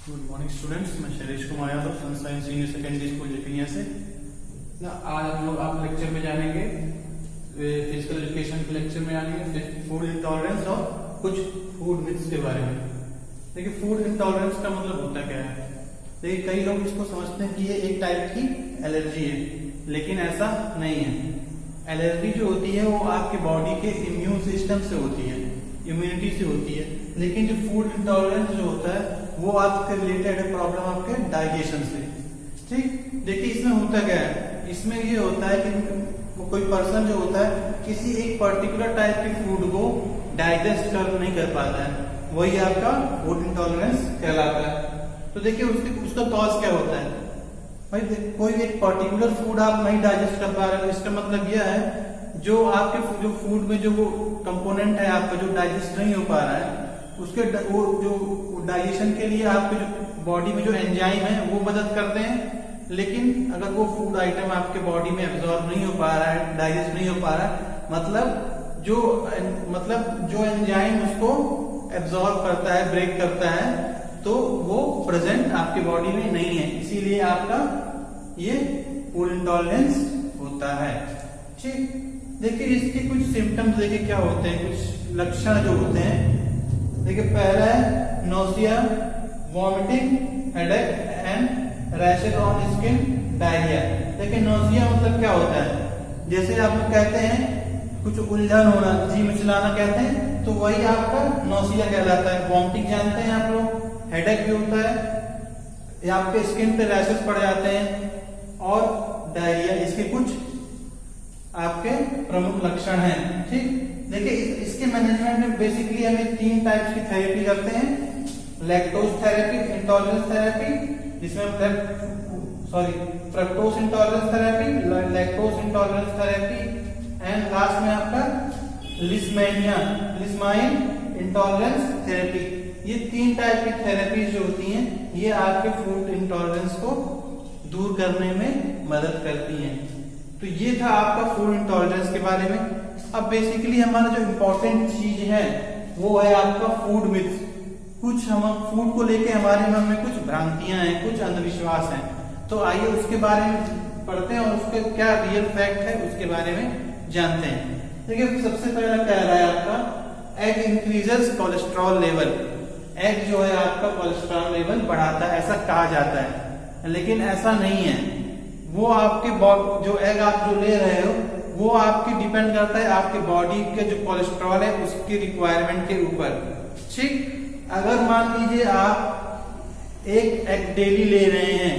Good morning students, मैं Shailesh Kumar Yadav Sunshine senior secondary school Jakhaniya से ना। आज हम लोग आप लेक्चर में जानेंगे, फिजिकल एजुकेशन के लेक्चर में जानेंगे फूड इंटॉलरेंस और कुछ फूड मिथ्स के बारे में। देखिए, फूड इंटॉलरेंस का मतलब होता क्या है। देखिए, कई लोग इसको समझते हैं कि ये एक टाइप की एलर्जी है, लेकिन ऐसा नहीं है। एलर्जी जो होती है वो आपके बॉडी के इम्यून सिस्टम से होती है, इम्यूनिटी से होती है। लेकिन जो फूड इंटॉलरेंस जो होता है वो आपके रिलेटेड है प्रॉब्लम आपके डाइजेशन से। ठीक, देखिए इसमें होता क्या है, इसमें ये होता है कि कोई पर्सन जो होता है किसी एक पर्टिकुलर टाइप के फूड को डाइजेस्ट नहीं कर पाता है, वही आपका फूड इंटॉलरेंस कहलाता है। तो देखिए उसका कॉज क्या होता है। भाई कोई एक पर्टिकुलर फूड आप नहीं डाइजेस्ट कर पा रहे हो, इसका मतलब यह है जो आपके जो फूड में जो वो कंपोनेंट है आपका जो डाइजेस्ट नहीं हो पा रहा है, उसके वो जो डाइजेशन के लिए आपके जो बॉडी में जो एंजाइम है वो मदद करते हैं। लेकिन अगर वो फूड आइटम आपके बॉडी में एब्जॉर्ब नहीं हो पा रहा है, डाइजेस्ट नहीं हो पा रहा है, मतलब जो एंजाइम उसको एब्जॉर्ब करता है, ब्रेक करता है, तो वो प्रेजेंट आपके बॉडी में नहीं है। इसीलिए आपका ये फूड इंटॉलरेंस होता है। ठीक, देखिए इसके कुछ सिम्टम्स देखिए क्या होते हैं, कुछ लक्षण जो होते हैं। देखिए पहला है nausea, vomiting, headache and rashes on skin, diarrhoea. देखिए नोसिया मतलब क्या होता है, जैसे आप लोग कहते हैं कुछ उलझन होना, जी मिचलाना कहते हैं, तो वही आपका नोसिया कहलाता है। वॉमिटिंग जानते हैं आप लोग, हेडेक भी होता है, या आपके स्किन पे रैशेस पड़ जाते हैं, और डायरिया इसके कुछ आपके प्रमुख लक्षण हैं। ठीक, देखिए इसके मैनेजमेंट में बेसिकली हमें 3 टाइप्स की थेरेपी करते हैं। लैक्टोज थेरेपी, इंटॉलरेंस थेरेपी, जिसमें fructose intolerance therapy, lactose intolerance therapy, and last में आपका लिस्माइन इंटॉलरेंस थेरेपी। ये 3 टाइप की थेरेपी जो होती हैं ये आपके फूड इंटॉलरेंस को दूर करने में मदद करती हैं। तो ये था आपका फूड इंटॉलरेंस के बारे में। अब बेसिकली हमारा जो इम्पोर्टेंट चीज है वो है आपका फूड मिथ। कुछ हम फूड को लेके हमारे मन में कुछ भ्रांतियां हैं, कुछ अंधविश्वास हैं। तो आइए उसके बारे में पढ़ते हैं और उसके क्या रियल फैक्ट है उसके बारे में जानते हैं। देखिए सबसे पहला कह रहा है आपका egg increases cholesterol level. Egg जो है आपका कोलेस्ट्रॉल लेवल बढ़ाता है, ऐसा कहा जाता है, लेकिन ऐसा नहीं है। वो आपके जो एग आप जो ले रहे हो वो आपकी डिपेंड करता है आपके बॉडी के जो कोलेस्ट्रॉल है उसकी रिक्वायरमेंट के ऊपर। ठीक, अगर मान लीजिए आप एक एग डेली ले रहे हैं,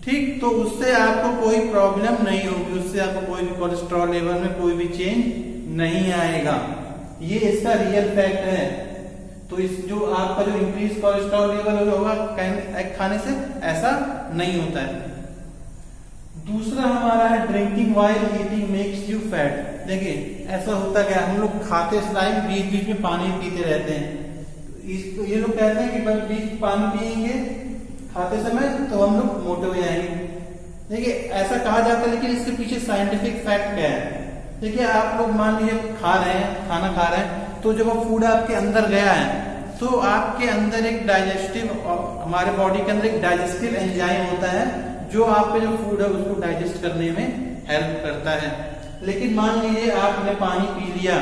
ठीक, तो उससे आपको कोई प्रॉब्लम नहीं होगी, उससे आपको कोई भी कोलेस्ट्रॉल लेवल में कोई भी चेंज नहीं आएगा। ये इसका रियल फैक्ट है। तो इस जो आपका जो इंक्रीज कोलेस्ट्रॉल लेवल होगा एग खाने से, ऐसा नहीं होता है। दूसरा हमारा है drinking while eating makes you fat. देखिए ऐसा होता क्या, हम लोग खाते टाइम बीच बीच में पानी पीते रहते हैं। ये लोग कहते हैं कि बस बीच पानी पिएंगे खाते समय तो हम लोग मोटे हो जाएंगे। देखिए ऐसा कहा जाता है, लेकिन इसके पीछे साइंटिफिक फैक्ट क्या है। देखिए आप लोग मान लीजिए खा रहे हैं, खाना खा रहे हैं, तो जब वो फूड आपके अंदर गया है तो आपके अंदर एक हमारे बॉडी के अंदर एक डाइजेस्टिव एंजाइम होता है जो आपके जो फूड है उसको डाइजेस्ट करने में हेल्प करता है। लेकिन मान लीजिए आपने पानी पी लिया,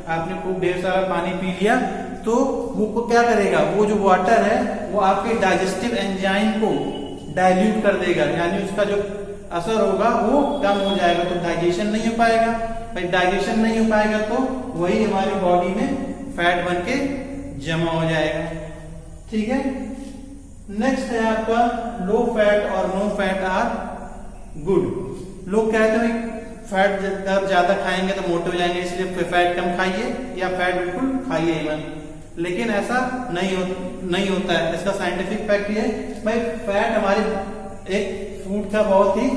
आपने खूब ढेर सारा पानी पी लिया, तो वो क्या करेगा, वो जो वाटर है वो आपके डाइजेस्टिव एंजाइम को डाइल्यूट कर देगा, यानी उसका जो असर होगा वो कम हो जाएगा, तो डाइजेशन नहीं हो पाएगा। भाई डाइजेशन नहीं हो पाएगा तो वही हमारी बॉडी में फैट बन के जमा हो जाएगा। ठीक है, नेक्स्ट है आपका लो फैट और नो फैट आर गुड। लोग कहते हैं फैट ज्यादा खाएंगे तो मोटे हो जाएंगे, इसलिए फैट कम खाइए या फैट बिल्कुल खाइए ही मत। लेकिन ऐसा नहीं होता है। इसका साइंटिफिक फैक्ट ये है, भाई फैट हमारे एक फूड का बहुत ही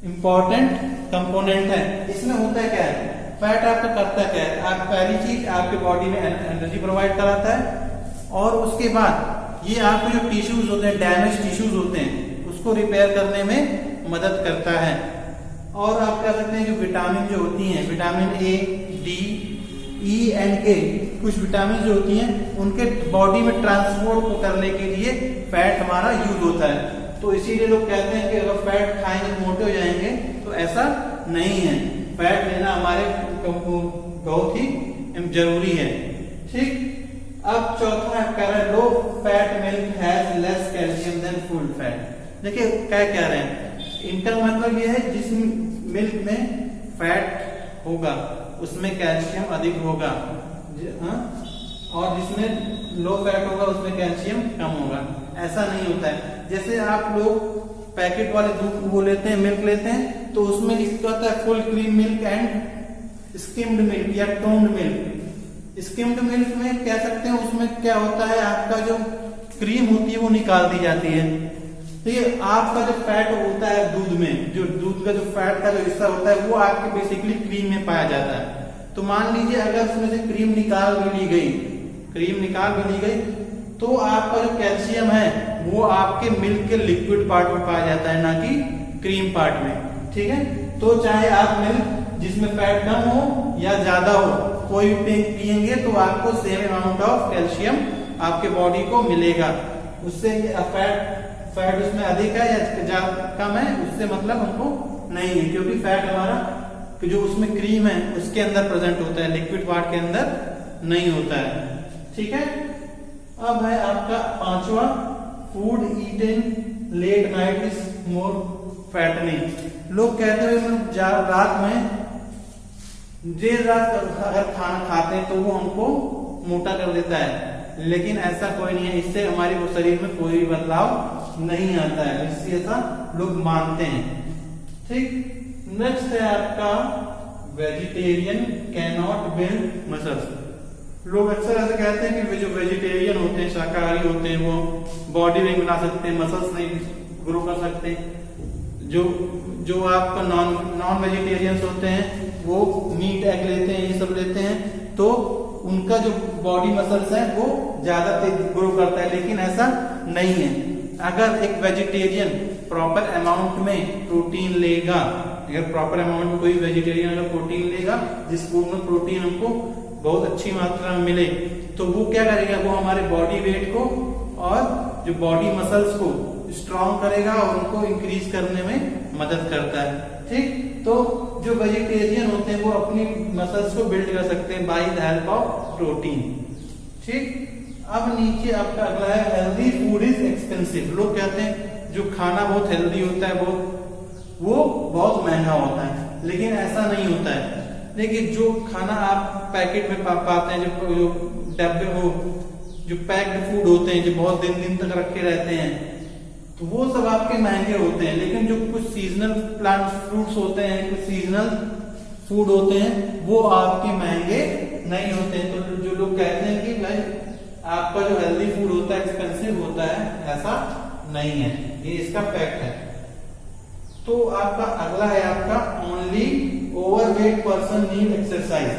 इंपॉर्टेंट कंपोनेंट है। इसमें होता है क्या है, फैट आपका करता क्या है, आप पहली चीज आपके बॉडी में एनर्जी प्रोवाइड कराता है, और उसके बाद ये आपके जो टिश्यूज होते हैं, डैमेज टिश्यूज होते हैं, उसको रिपेयर करने में मदद करता है। और आप कह सकते हैं जो विटामिन जो होती हैं, vitamin A, D, E and के, कुछ विटामिन जो होती हैं उनके बॉडी में ट्रांसपोर्ट को करने के लिए फैट हमारा यूज होता है। तो इसीलिए लोग कहते हैं कि अगर फैट खाएंगे तो मोटे हो जाएंगे, तो ऐसा नहीं है। फैट लेना हमारे बहुत ही जरूरी है। ठीक, अब चौथा है low fat milk has less calcium than full fat. देखिए क्या कह रहे हैं, इनका मतलब ये है जिस मिल्क में फैट होगा उसमें कैल्शियम अधिक होगा, और जिसमें लो फैट होगा उसमें कैल्शियम कम होगा। ऐसा नहीं होता है। जैसे आप लोग पैकेट वाले दूध वो लेते हैं, मिल्क लेते हैं, तो उसमें लिखा होता है full cream milk and skimmed milk या टोन्ड मिल्क। स्किम्ड मिल्क में कह सकते हैं उसमें क्या होता है, आपका जो क्रीम होती है वो निकाल दी जाती है। तो ये आपका जो फैट होता है दूध में, जो दूध का जो फैट का जो हिस्सा होता है वो आपके बेसिकली क्रीम में पाया जाता है। तो मान लीजिए अगर उसमें से क्रीम निकाल भी ली गई, तो आपका जो कैल्शियम है वो आपके मिल्क के लिक्विड पार्ट में पाया जाता है, ना कि क्रीम पार्ट में। ठीक है, तो चाहे आप मिल्क जिसमें फैट कम हो या ज्यादा हो, कोई भी पियेंगे तो आपको सेम अमाउंट ऑफ कैल्शियम आपके बॉडी को मिलेगा। उससे फैट उसमें अधिक है या कम है उससे मतलब हमको नहीं है, क्योंकि फैट हमारा जो उसमें क्रीम है उसके अंदर प्रेजेंट होता है, लिक्विड पार्ट के अंदर नहीं होता है। ठीक है, अब है आपका पांचवा, food eaten late night is more fattening. लोग कहते हैं रात में देर रात अगर खाना खाते हैं तो वो हमको मोटा कर देता है, लेकिन ऐसा कोई नहीं है। इससे हमारे वो शरीर में कोई भी बदलाव नहीं आता है, इससे ऐसा लोग मानते हैं। ठीक, नेक्स्ट है आपका vegetarian can not build muscles. लोग अक्सर ऐसे कहते हैं कि जो वेजिटेरियन होते हैं, शाकाहारी होते हैं, वो बॉडी नहीं बना सकते, मसल्स नहीं ग्रो कर सकते। जो आपका नॉन वेजिटेरियंस होते हैं वो मीट एग लेते हैं, ये सब लेते हैं, तो उनका जो बॉडी मसल्स है वो ज्यादा तेज ग्रो करता है, लेकिन ऐसा नहीं है। अगर एक वेजिटेरियन प्रॉपर अमाउंट में प्रोटीन लेगा, अगर प्रॉपर अमाउंट में कोई वेजिटेरियन अगर प्रोटीन लेगा, जिस फूड में प्रोटीन हमको बहुत अच्छी मात्रा में मिले, तो वो क्या करेगा, वो हमारे बॉडी वेट को और जो बॉडी मसल्स को स्ट्रॉन्ग करेगा और उनको इंक्रीज करने में मदद करता है। ठीक, तो जो वेजिटेरियन होते हैं वो अपनी मसल्स को बिल्ड कर सकते हैं by the help of protein. ठीक, अब नीचे आपका अगला है हेल्दी फूड इज एक्सपेंसिव। लोग कहते हैं जो खाना बहुत हेल्दी होता है वो बहुत महंगा होता है, लेकिन ऐसा नहीं होता है। देखिए जो खाना आप पैकेट में पाते हैं, जो डब्बे वो जो पैक्ड फूड होते हैं, जो बहुत दिन तक रखे रहते हैं, तो वो सब आपके महंगे होते हैं। लेकिन जो कुछ सीजनल प्लांट फ्रूट्स होते हैं, कुछ सीजनल फूड होते हैं, वो आपके महंगे नहीं होते हैं। तो जो लोग कहते हैं कि भाई आपका जो हेल्दी फूड होता है एक्सपेंसिव होता है, ऐसा नहीं है, ये इसका फैक्ट है। तो आपका अगला है आपका only overweight person need exercise.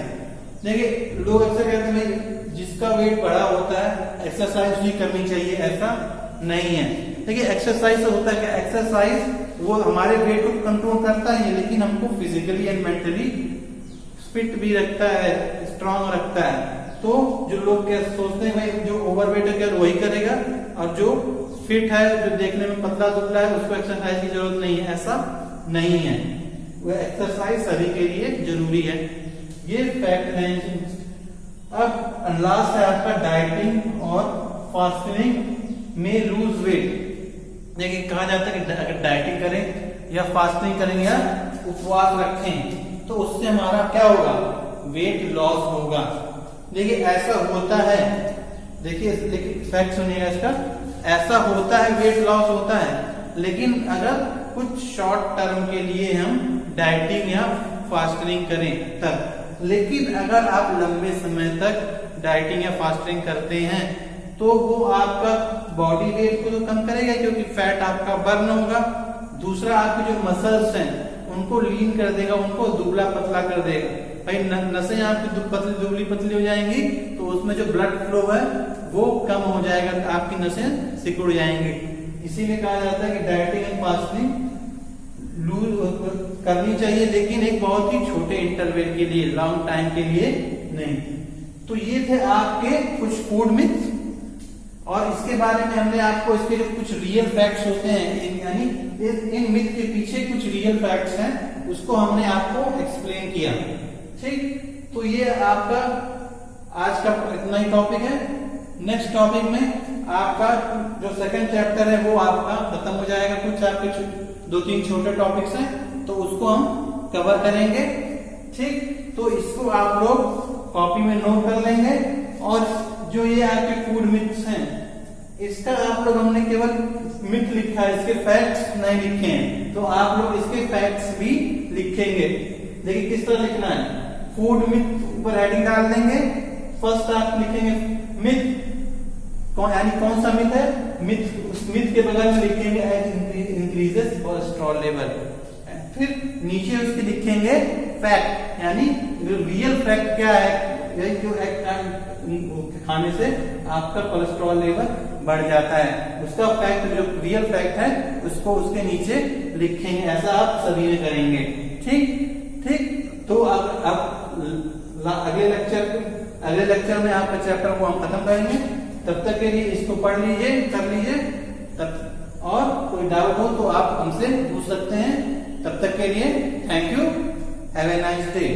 देखिए लोग अक्सर कहते हैं भाई जिसका वेट बड़ा होता है एक्सरसाइज नहीं करनी चाहिए, ऐसा नहीं है। देखिए एक्सरसाइज से होता है क्या, एक्सरसाइज वो हमारे वेट को कंट्रोल करता है, लेकिन हमको फिजिकली एंड मेंटली फिट भी रखता है, स्ट्रांग रखता है। तो जो लोग क्या सोचते हैं भाई जो ओवरवेट है क्या वही करेगा, और जो फिट है, जो देखने में पतला दुबला है, उसको एक्सरसाइज की जरूरत नहीं है, ऐसा नहीं है। वो एक्सरसाइज सभी के लिए जरूरी है, ये फैक्ट है। अब लास्ट है आपका डाइटिंग और फास्टिंग में लूज वेट। देखिए कहा जाता है कि अगर डाइटिंग करें या फास्टिंग करें या उपवास रखें तो उससे हमारा क्या होगा, वेट लॉस होगा। देखिए ऐसा होता है, देखिए फैक्ट सुनिएगा इसका, ऐसा होता है, वेट लॉस होता है, लेकिन अगर कुछ शॉर्ट टर्म के लिए हम डाइटिंग या फास्टिंग करें तब। लेकिन अगर आप लंबे समय तक डाइटिंग या फास्टिंग करते हैं तो वो आपका बॉडी वेट को तो कम करेगा, क्योंकि फैट आपका बर्न होगा। दूसरा आपके जो मसल्स हैं उनको लीन कर देगा, उनको दुबला पतला कर देगा। भाई नसें आपकी दुबली पतली हो जाएंगी तो उसमें जो ब्लड फ्लो है वो कम हो जाएगा, आपकी नसें सिकुड़ जाएंगी। इसीलिए कहा जाता है कि डाइटिंग एंड फास्टिंग करनी चाहिए, लेकिन एक बहुत ही छोटे इंटरवल के लिए, लॉन्ग टाइम के लिए नहीं। तो ये थे आपके कुछ फूड मिथ, और इसके बारे में हमने आपको इसके जो कुछ रियल फैक्ट्स होते हैं, यानी इन मिथ के पीछे कुछ रियल फैक्ट्स हैं, उसको हमने आपको एक्सप्लेन किया। ठीक, तो ये आपका आज का इतना ही टॉपिक है। नेक्स्ट टॉपिक में आपका जो सेकंड चैप्टर है वो आपका खत्म हो जाएगा। कुछ आपके 2-3 छोटे टॉपिक्स हैं, तो उसको हम कवर करेंगे। ठीक, तो इसको आप लोग कॉपी में नोट कर लेंगे। और जो ये आपके फूड मिथ्स हैं, इसका आप लोग हमने केवल मिथ लिखा है, इसके फैक्ट्स नहीं लिखे हैं, तो आप लोग इसके फैक्ट्स भी लिखेंगे। देखिए किस तरह लिखना है। फूड मिथ ऊपर हेडिंग डाल देंगे। फर्स्ट आप लिखेंगे मिथ, यानी कौन सा मिथ है, मिथ। उस मिथ के बगल में लिखेंगे एज इंक्रीजेस कोलेस्ट्रॉल लेवल। फिर नीचे उसके लिखेंगे फैक्ट, यानी जो रियल फैक्ट क्या है, जो खाने से आपका कोलेस्ट्रॉल लेवल बढ़ जाता है, उसका फैक्ट जो रियल फैक्ट है उसको उसके नीचे लिखेंगे। ऐसा आप सभी में करेंगे। ठीक ठीक, तो अब अगले लेक्चर में आपका चैप्टर को हम खत्म करेंगे। तब तक के लिए इसको पढ़ लीजिए, कर लीजिए। तब और कोई डाउट हो तो आप हमसे पूछ सकते हैं। तब तक के लिए thank you, have a nice day.